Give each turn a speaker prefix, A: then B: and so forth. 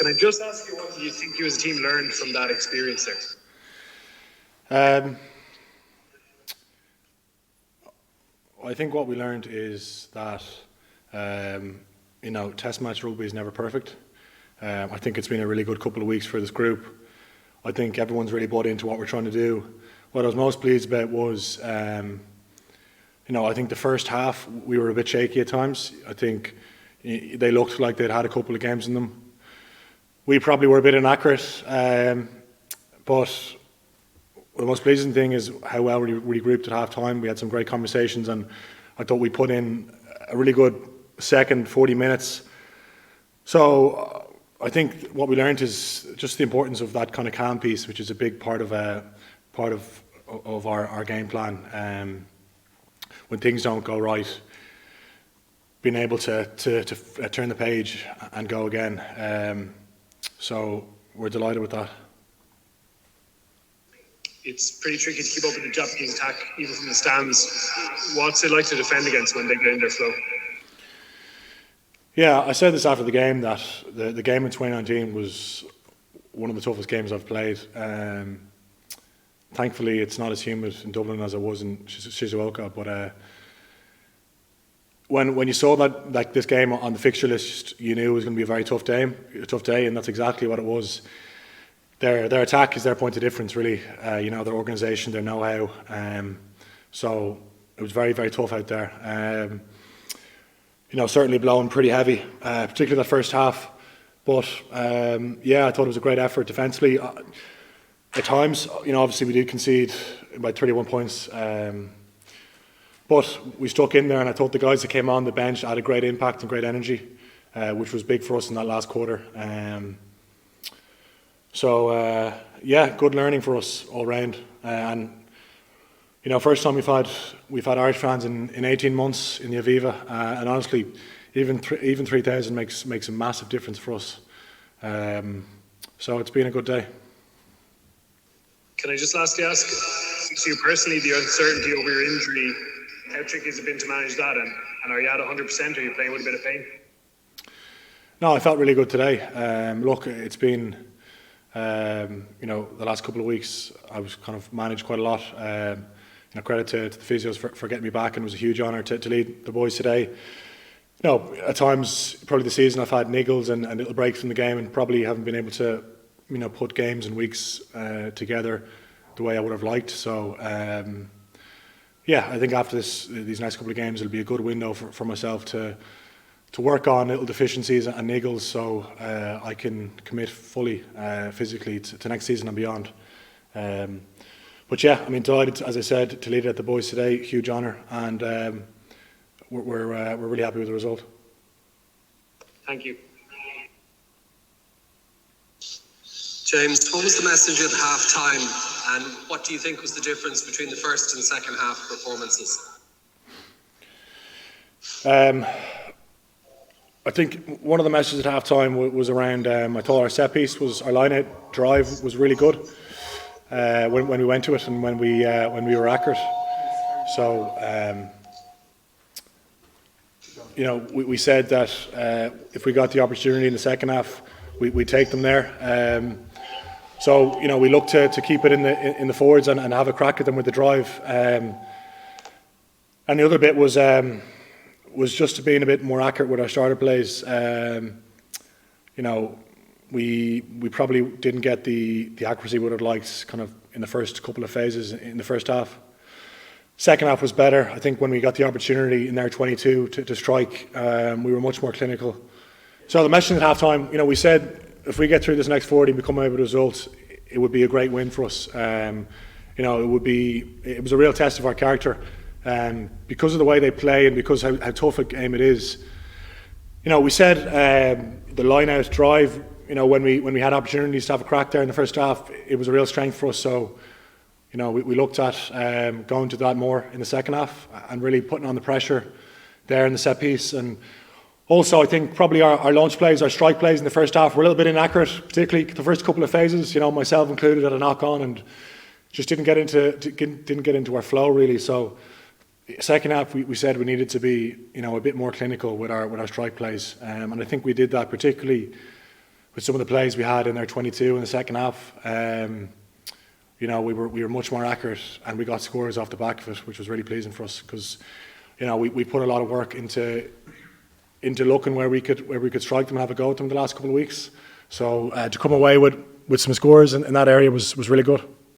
A: Can I just ask you, what do you think you as a team learned from that experience there?
B: I think what we learned is that Test match rugby is never perfect. I think it's been a really good couple of weeks for this group. I think everyone's really bought into what we're trying to do. What I was most pleased about was, I think the first half we were a bit shaky at times. I think they looked like they'd had a couple of games in them. We probably were a bit inaccurate, but the most pleasing thing is how well we regrouped at half time. We had some great conversations, and I thought we put in a really good second 40 minutes. So I think what we learned is just the importance of that kind of calm piece, which is a big part of our game plan. When things don't go right, being able to turn the page and go again. So we're delighted with that.
A: It's pretty tricky to keep up with the Japanese attack, even from the stands. What's it like to defend against when they get in their flow?
B: Yeah, I said this after the game, that the game in 2019 was one of the toughest games I've played. Thankfully, it's not as humid in Dublin as it was in Shizuoka, but when you saw that, like, this game on the fixture list, you knew it was going to be a very tough day, and that's exactly what it was. Their attack is their point of difference, really. Their organisation, their know-how. So it was very, very tough out there. Certainly blowing pretty heavy, particularly that first half. But I thought it was a great effort defensively. At times, obviously we did concede by 31 points. But we stuck in there, and I thought the guys that came on the bench had a great impact and great energy, which was big for us in that last quarter. Good learning for us all round. First time we've had Irish fans in 18 months in the Aviva, and honestly, even 3,000 makes a massive difference for us. So it's been a good day.
A: Can I just lastly ask, to you personally, the uncertainty over your injury, how tricky has it been to manage that? And are you at 100%? Are you playing with a bit of pain?
B: No, I felt really good today. Look, it's been, the last couple of weeks I was kind of managed quite a lot. Credit to the physios for getting me back, and it was a huge honour to lead the boys today. At times, probably the season, I've had niggles and little breaks from the game, and probably haven't been able to, put games and weeks together the way I would have liked. So, I think after these next couple of games, it'll be a good window for myself to work on little deficiencies and niggles, so I can commit fully physically to next season and beyond. Delighted, as I said, to lead at the boys today. Huge honour, and we're really happy with the result.
A: Thank you.
C: James, what was the message at half-time, and what do you think was the difference between the first and second half performances?
B: I think one of the messages at half-time was around, I thought our set piece our line-out drive was really good when we went to it, and when we were accurate. So, we said that if we got the opportunity in the second half, we'd take them there. So we look to keep it in the forwards and have a crack at them with the drive. And the other bit was just being a bit more accurate with our starter plays. We probably didn't get the accuracy we would have liked kind of in the first couple of phases in the first half. Second half was better. I think when we got the opportunity in their 22 to strike, we were much more clinical. So the message at half time, we said if we get through this next 40 and become away with results, it would be a great win for us. It was a real test of our character. Because of the way they play and because how tough a game it is. We said the line-out drive, when we had opportunities to have a crack there in the first half, it was a real strength for us. So, we looked at going to that more in the second half and really putting on the pressure there in the set piece. And also, I think probably our launch plays, our strike plays in the first half were a little bit inaccurate, particularly the first couple of phases, myself included, at a knock-on, and just didn't get into our flow really. So second half, we said we needed to be, a bit more clinical with our strike plays, and I think we did that particularly with some of the plays we had in our 22 in the second half, you know, we were much more accurate, and we got scores off the back of it, which was really pleasing for us, because, you know, we put a lot of work into looking where we could strike them and have a go at them the last couple of weeks. So to come away with some scores in that area was really good.